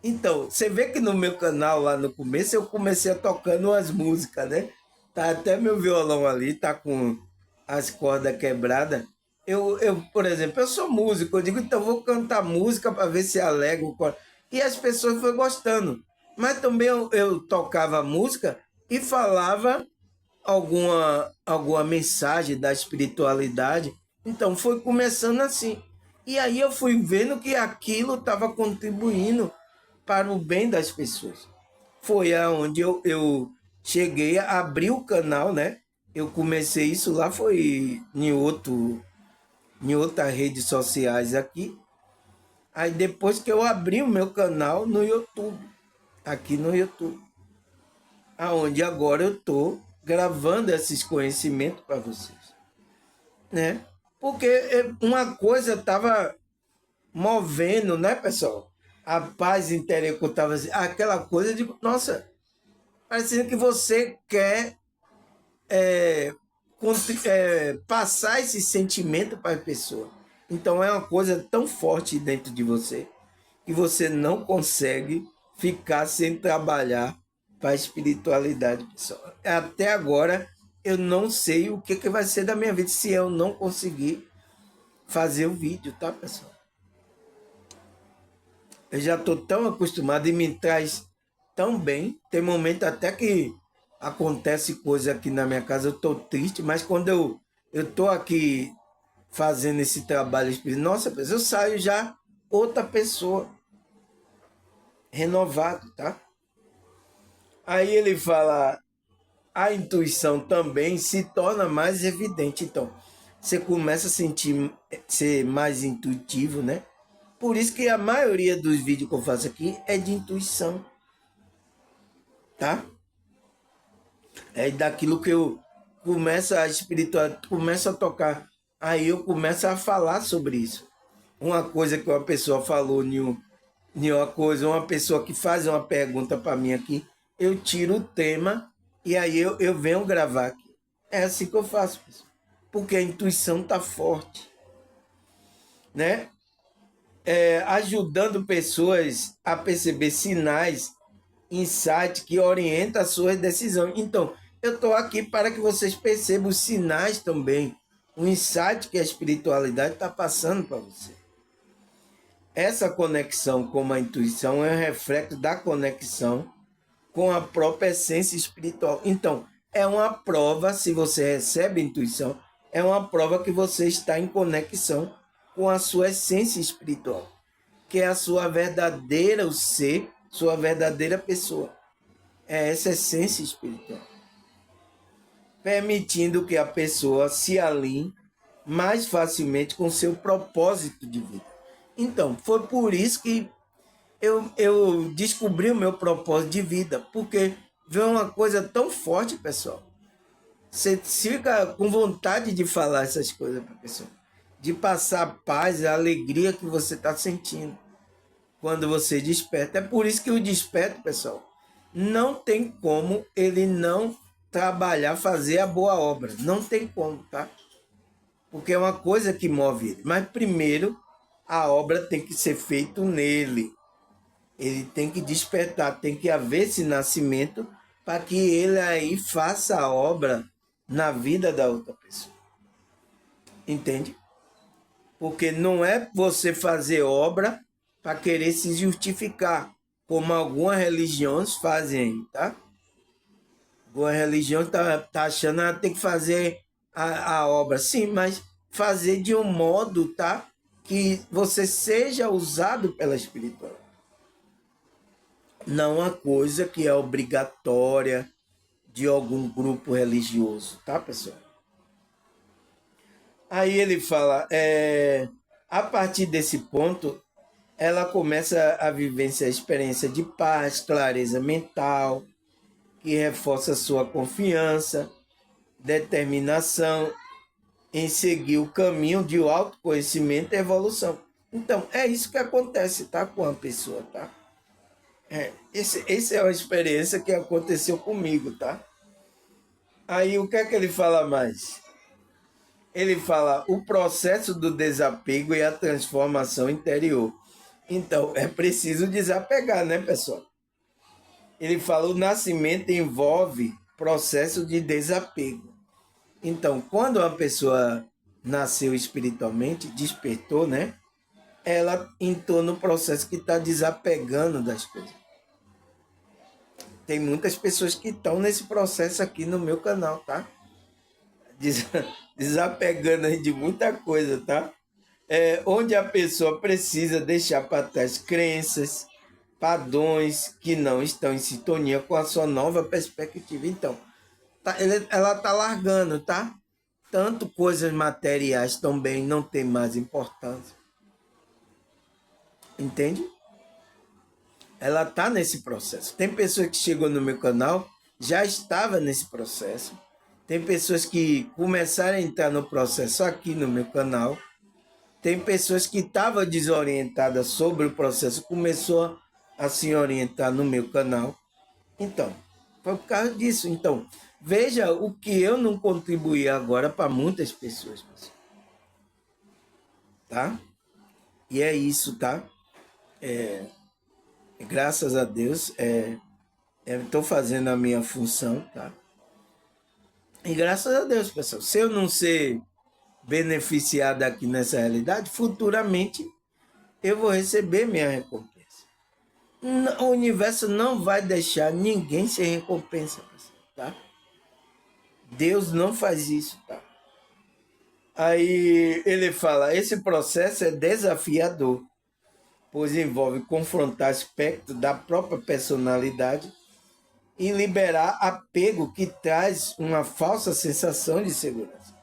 Então, você vê que no meu canal, lá no começo, eu comecei a tocando as músicas, né? Tá até meu violão ali, tá com as cordas quebradas. Por exemplo, eu sou músico, eu digo, então eu vou cantar música para ver se alegra o coração. E as pessoas foram gostando. Mas também eu tocava música e falava alguma mensagem da espiritualidade. Então foi começando assim. E aí eu fui vendo que aquilo estava contribuindo para o bem das pessoas. Foi aonde eu cheguei a abrir o canal, né? Eu comecei isso lá, foi em outras redes sociais aqui. Aí depois que eu abri o meu canal no YouTube, aqui no YouTube, aonde agora eu tô gravando esses conhecimentos para vocês, né? Porque uma coisa tava movendo, né, pessoal? A paz interior que eu tava assim, aquela coisa de, nossa, parecendo que você quer passar esse sentimento para a pessoa. Então é uma coisa tão forte dentro de você que você não consegue ficar sem trabalhar para a espiritualidade, pessoal. Até agora eu não sei o que vai ser da minha vida se eu não conseguir fazer o vídeo, tá, pessoal? Eu já estou tão acostumado e me traz tão bem. Tem momento até que acontece coisa aqui na minha casa, eu estou triste, mas quando eu estou aqui fazendo esse trabalho espiritual, nossa, eu saio já outra pessoa, renovado, tá? Aí ele fala, a intuição também se torna mais evidente. Então, você começa a ser mais intuitivo, né? Por isso que a maioria dos vídeos que eu faço aqui é de intuição, tá? É daquilo que eu começo a espiritual, começo a tocar, aí eu começo a falar sobre isso. Uma coisa que uma pessoa falou, uma coisa, uma pessoa que faz uma pergunta para mim aqui, eu tiro o tema e aí eu venho gravar aqui. É assim que eu faço, pessoal. Porque a intuição tá forte, né? Ajudando pessoas a perceber sinais, insight que orienta a sua decisão. Então, eu estou aqui para que vocês percebam os sinais também, o insight que a espiritualidade está passando para você. Essa conexão com a intuição é um reflexo da conexão com a própria essência espiritual. Então, é uma prova, se você recebe a intuição, é uma prova que você está em conexão com a sua essência espiritual, que é a sua verdadeira o ser, sua verdadeira pessoa. É essa essência espiritual. Permitindo que a pessoa se alinhe mais facilmente com seu propósito de vida. Então, foi por isso que eu descobri o meu propósito de vida, porque veio uma coisa tão forte, pessoal. Você fica com vontade de falar essas coisas para a pessoa, de passar a paz, a alegria que você está sentindo quando você desperta. É por isso que o desperto, pessoal, não tem como ele não trabalhar, fazer a boa obra. Não tem como, tá? Porque é uma coisa que move ele. Mas primeiro, a obra tem que ser feita nele. Ele tem que despertar, tem que haver esse nascimento para que ele aí faça a obra na vida da outra pessoa. Entende? Porque não é você fazer obra para querer se justificar, como algumas religiões fazem, tá? Algumas religiões tá achando que tem que fazer a obra. Sim, mas fazer de um modo, tá? Que você seja usado pela espiritualidade. Não uma coisa que é obrigatória de algum grupo religioso, tá, pessoal? Aí ele fala, a partir desse ponto, ela começa a vivenciar a experiência de paz, clareza mental, que reforça sua confiança, determinação em seguir o caminho de autoconhecimento e evolução. Então, é isso que acontece, tá, com a pessoa, tá? Essa é uma experiência que aconteceu comigo, tá? Aí, o que é que ele fala mais? Ele fala o processo do desapego e a transformação interior. Então, é preciso desapegar, né, pessoal? Ele fala o nascimento envolve processo de desapego. Então, quando uma pessoa nasceu espiritualmente, despertou, né? Ela entrou no processo que está desapegando das coisas. Tem muitas pessoas que estão nesse processo aqui no meu canal, tá? Desapegando aí de muita coisa, tá? Onde a pessoa precisa deixar para trás crenças, padrões que não estão em sintonia com a sua nova perspectiva. Então, ela está largando, tá? Tanto coisas materiais também não tem mais importância. Entende? Ela está nesse processo. Tem pessoas que chegou no meu canal, já estava nesse processo. Tem pessoas que começaram a entrar no processo aqui no meu canal. Tem pessoas que estavam desorientadas sobre o processo, começou a se orientar no meu canal. Então, foi por causa disso. Então, veja o que eu não contribuí agora para muitas pessoas. Tá? E é isso, tá? Graças a Deus, eu estou fazendo a minha função, tá? E graças a Deus, pessoal, se eu não ser beneficiado aqui nessa realidade, futuramente eu vou receber minha recompensa. O universo não vai deixar ninguém sem recompensa, pessoal, tá? Deus não faz isso, tá? Aí ele fala, esse processo é desafiador, pois envolve confrontar aspectos da própria personalidade e liberar apego que traz uma falsa sensação de segurança.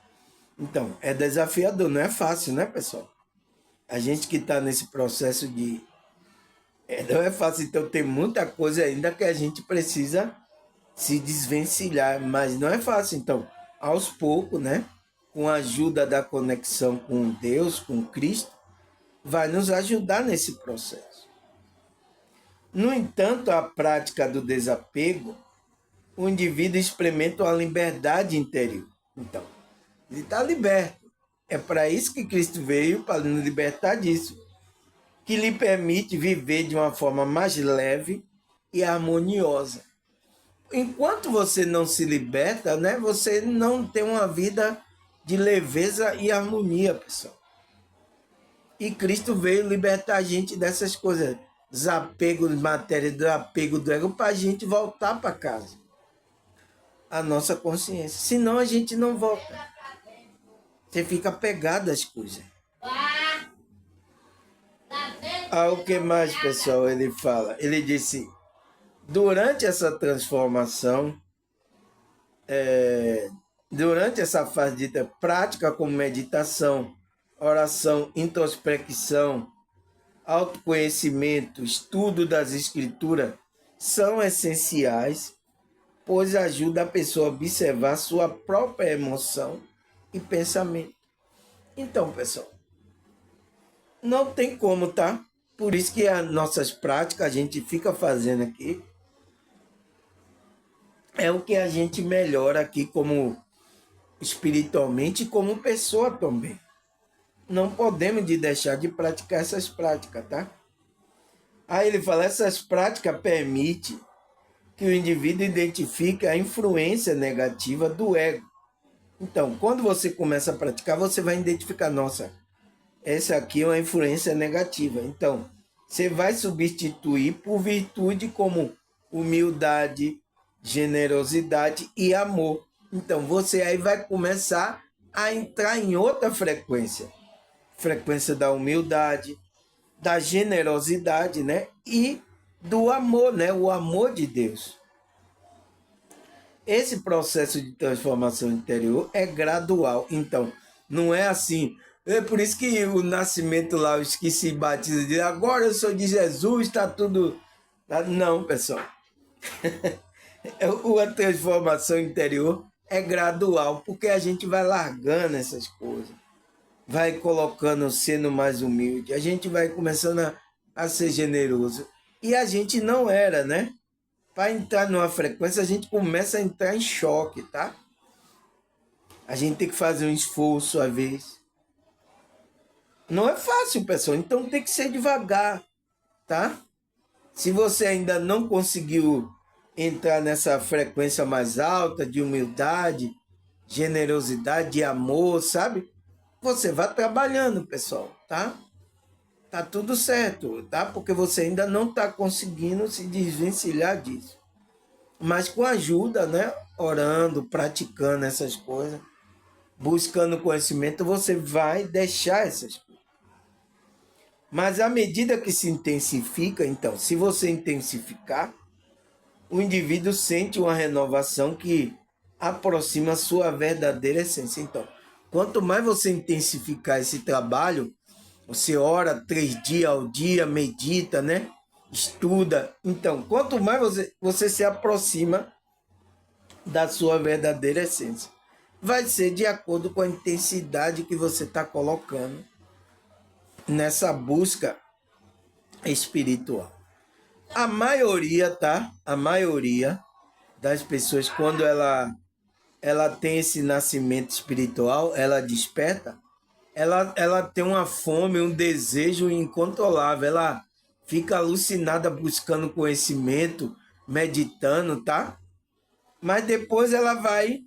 Então, é desafiador, não é fácil, né, pessoal? A gente que está nesse processo de... não é fácil, então tem muita coisa ainda que a gente precisa se desvencilhar, mas não é fácil. Então, aos poucos, né, com a ajuda da conexão com Deus, com Cristo, vai nos ajudar nesse processo. No entanto, a prática do desapego, o indivíduo experimenta uma liberdade interior. Então, ele está liberto. É para isso que Cristo veio, para nos libertar disso, que lhe permite viver de uma forma mais leve e harmoniosa. Enquanto você não se liberta, né, você não tem uma vida de leveza e harmonia, pessoal. E Cristo veio libertar a gente dessas coisas, desapego de matéria, desapego do ego, para a gente voltar para casa. A nossa consciência. Senão a gente não volta. Você fica apegado às coisas. O que mais, pessoal, ele fala? Ele disse, durante essa transformação, durante essa fase de prática como meditação, oração, introspecção, autoconhecimento, estudo das escrituras, são essenciais, pois ajuda a pessoa a observar sua própria emoção e pensamento. Então, pessoal, não tem como, tá? Por isso que as nossas práticas a gente fica fazendo aqui. É o que a gente melhora aqui como espiritualmente e como pessoa também. Não podemos deixar de praticar essas práticas, tá? Aí ele fala, essas práticas permitem que o indivíduo identifique a influência negativa do ego. Então, quando você começa a praticar, você vai identificar, nossa, essa aqui é uma influência negativa. Então, você vai substituir por virtude como humildade, generosidade e amor. Então, você aí vai começar a entrar em outra frequência. Frequência da humildade, da generosidade, né? E do amor, né? O amor de Deus. Esse processo de transformação interior é gradual. Então, não é assim. É por isso que o nascimento lá, os que se batizam, dizem, agora eu sou de Jesus, está tudo... Não, pessoal. A transformação interior é gradual, porque a gente vai largando essas coisas. Vai colocando, sendo mais humilde. A gente vai começando a ser generoso. E a gente não era, né? Para entrar numa frequência, a gente começa a entrar em choque, tá? A gente tem que fazer um esforço às vezes. Não é fácil, pessoal, então tem que ser devagar, tá? Se você ainda não conseguiu entrar nessa frequência mais alta de humildade, generosidade, de amor, sabe? Você vai trabalhando, pessoal, tá? Tá tudo certo, tá? Porque você ainda não está conseguindo se desvencilhar disso. Mas com ajuda, né? Orando, praticando essas coisas, buscando conhecimento, você vai deixar essas coisas. Mas à medida que se intensifica, então, se você intensificar, o indivíduo sente uma renovação que aproxima a sua verdadeira essência. Então, quanto mais você intensificar esse trabalho, você ora 3 dias ao dia, medita, né? Estuda. Então, quanto mais você se aproxima da sua verdadeira essência, vai ser de acordo com a intensidade que você está colocando nessa busca espiritual. A maioria, tá? A maioria das pessoas, quando ela tem esse nascimento espiritual, ela desperta, ela tem uma fome, um desejo incontrolável, ela fica alucinada buscando conhecimento, meditando, tá? Mas depois ela vai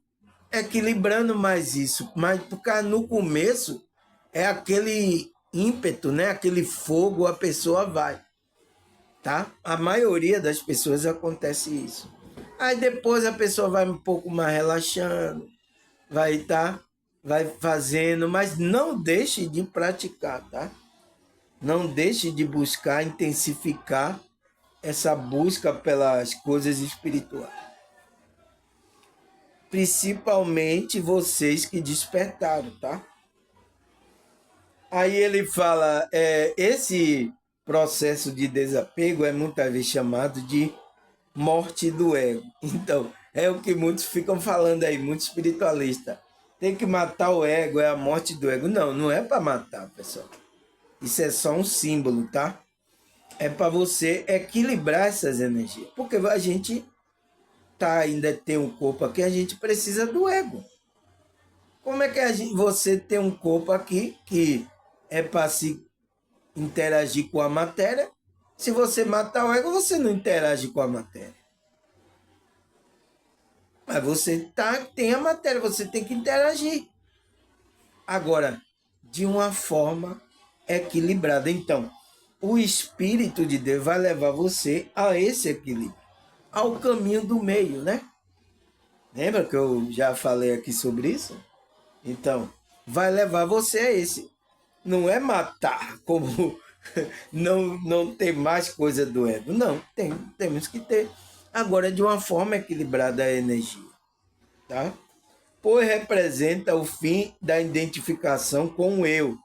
equilibrando mais isso, mas porque no começo é aquele ímpeto, né? Aquele fogo, a pessoa vai, tá? A maioria das pessoas acontece isso. Aí depois a pessoa vai um pouco mais relaxando, vai fazendo, mas não deixe de praticar, tá? Não deixe de buscar intensificar essa busca pelas coisas espirituais. Principalmente vocês que despertaram, tá? Aí ele fala, esse processo de desapego é muitas vezes chamado de morte do ego. Então, é o que muitos ficam falando aí, muitos espiritualistas. Tem que matar o ego, é a morte do ego. Não, não é para matar, pessoal. Isso é só um símbolo, tá? É para você equilibrar essas energias. Porque a gente ainda tem um corpo aqui, a gente precisa do ego. Como é que você tem um corpo aqui que é para se interagir com a matéria? Se você matar o ego, você não interage com a matéria. Mas você tem a matéria, você tem que interagir. Agora, de uma forma equilibrada. Então, o Espírito de Deus vai levar você a esse equilíbrio, ao caminho do meio, né? Lembra que eu já falei aqui sobre isso? Então, vai levar você a esse. Não é matar, como não ter mais coisa do ego. Não, temos que ter. Agora, de uma forma equilibrada a energia, tá? Pois representa o fim da identificação com o eu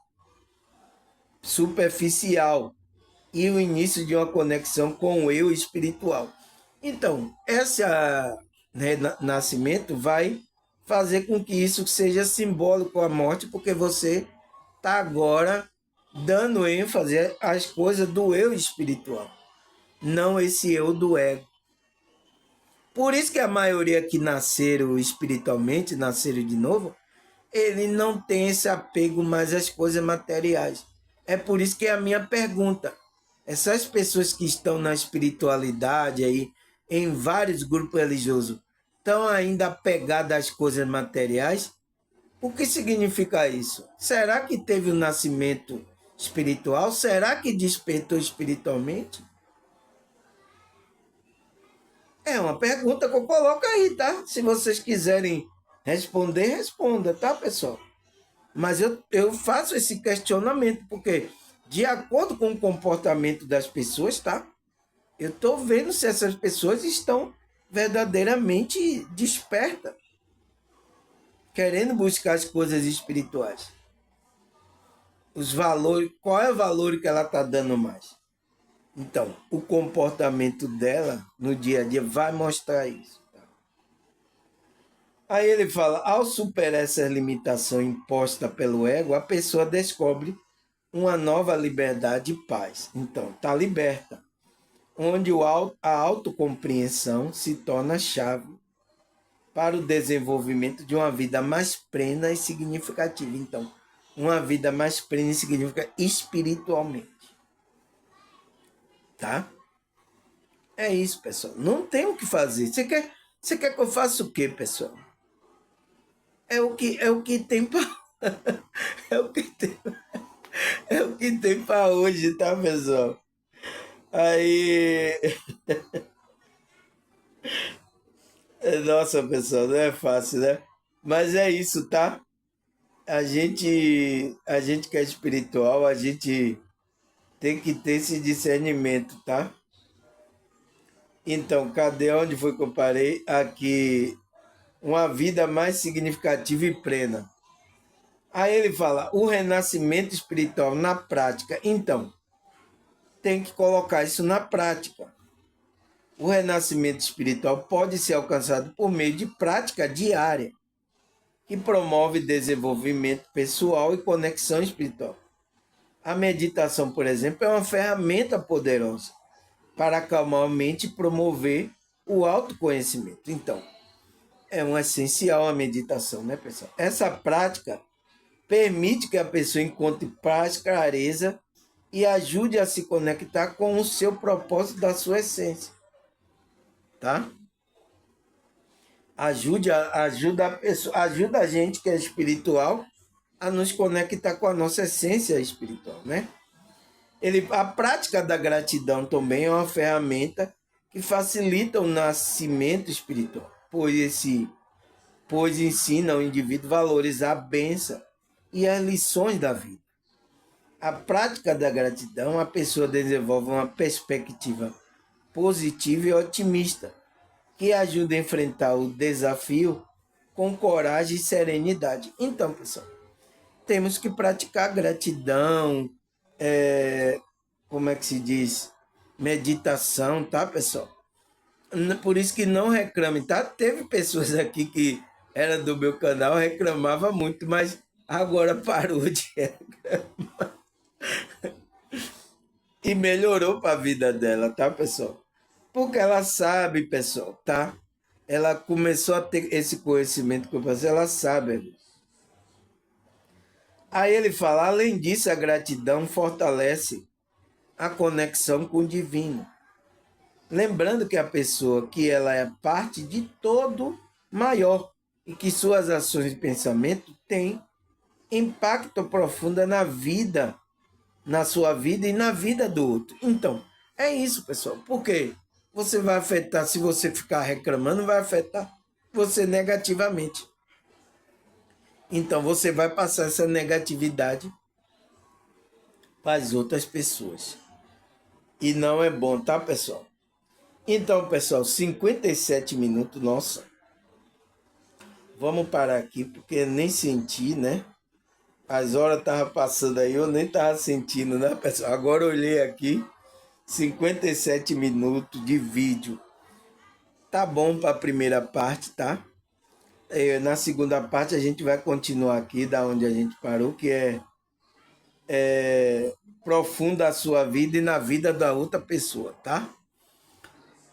superficial e o início de uma conexão com o eu espiritual. Então, esse renascimento vai fazer com que isso seja simbólico à morte, porque você está agora dando ênfase às coisas do eu espiritual, não esse eu do ego. Por isso que a maioria que nasceram espiritualmente, nasceram de novo, ele não tem esse apego mais às coisas materiais. É por isso que é a minha pergunta. Essas pessoas que estão na espiritualidade aí, em vários grupos religiosos, estão ainda apegadas às coisas materiais? O que significa isso? Será que teve um nascimento espiritual? Será que despertou espiritualmente? É uma pergunta que eu coloco aí, tá? Se vocês quiserem responder, responda, tá, pessoal? Mas eu faço esse questionamento, porque de acordo com o comportamento das pessoas, tá? Eu estou vendo se essas pessoas estão verdadeiramente despertas, querendo buscar as coisas espirituais. Os valores, qual é o valor que ela está dando mais? Então, o comportamento dela no dia a dia vai mostrar isso. Aí ele fala, ao superar essa limitação imposta pelo ego, a pessoa descobre uma nova liberdade e paz. Então, está liberta, onde a autocompreensão se torna a chave para o desenvolvimento de uma vida mais plena e significativa. Então, uma vida mais plena e significativa espiritualmente. Tá? É isso, pessoal. Não tem o que fazer. Você quer que eu faça o quê, pessoal? É o que tem para é o que tem, é o que tem para hoje, tá, pessoal? Aí, nossa, pessoal, não é fácil, né? Mas é isso, tá? A gente que é espiritual, a gente Tem que ter esse discernimento, tá? Então, cadê onde foi que eu parei? Aqui, uma vida mais significativa e plena. Aí ele fala, o renascimento espiritual na prática. Então, tem que colocar isso na prática. O renascimento espiritual pode ser alcançado por meio de prática diária, que promove desenvolvimento pessoal e conexão espiritual. A meditação, por exemplo, é uma ferramenta poderosa para acalmar a mente e promover o autoconhecimento. Então, é um essencial a meditação, né, pessoal? Essa prática permite que a pessoa encontre paz, clareza e ajude a se conectar com o seu propósito da sua essência, tá? Ajuda a gente que é espiritual a nos conectar com a nossa essência espiritual, né? A prática da gratidão também é uma ferramenta que facilita o nascimento espiritual, pois ensina o indivíduo a valorizar a bênção e as lições da vida. A prática da gratidão, a pessoa desenvolve uma perspectiva positiva e otimista, que ajuda a enfrentar o desafio com coragem e serenidade. Então, pessoal, temos que praticar gratidão, como é que se diz? Meditação, tá, pessoal? Por isso que não reclame, tá? Teve pessoas aqui que era do meu canal, reclamava muito, mas agora parou de e melhorou para a vida dela, tá, pessoal? Porque ela sabe, pessoal, tá? Ela começou a ter esse conhecimento que eu passei, ela sabe. Aí ele fala, além disso, a gratidão fortalece a conexão com o divino. Lembrando que a pessoa que ela é parte de todo maior e que suas ações e pensamento têm impacto profundo na vida, na sua vida e na vida do outro. Então, é isso, pessoal. Porque você vai afetar, se você ficar reclamando, vai afetar você negativamente. Então, você vai passar essa negatividade para as outras pessoas. E não é bom, tá, pessoal? Então, pessoal, 57 minutos, nossa. Vamos parar aqui, porque nem senti, né? As horas estavam passando aí, eu nem estava sentindo, né, pessoal? Agora eu olhei aqui, 57 minutos de vídeo. Tá bom para a primeira parte, tá? Na segunda parte a gente vai continuar aqui da onde a gente parou, que é profunda a sua vida e na vida da outra pessoa, tá?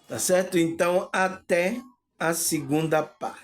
Tá certo? Então, até a segunda parte.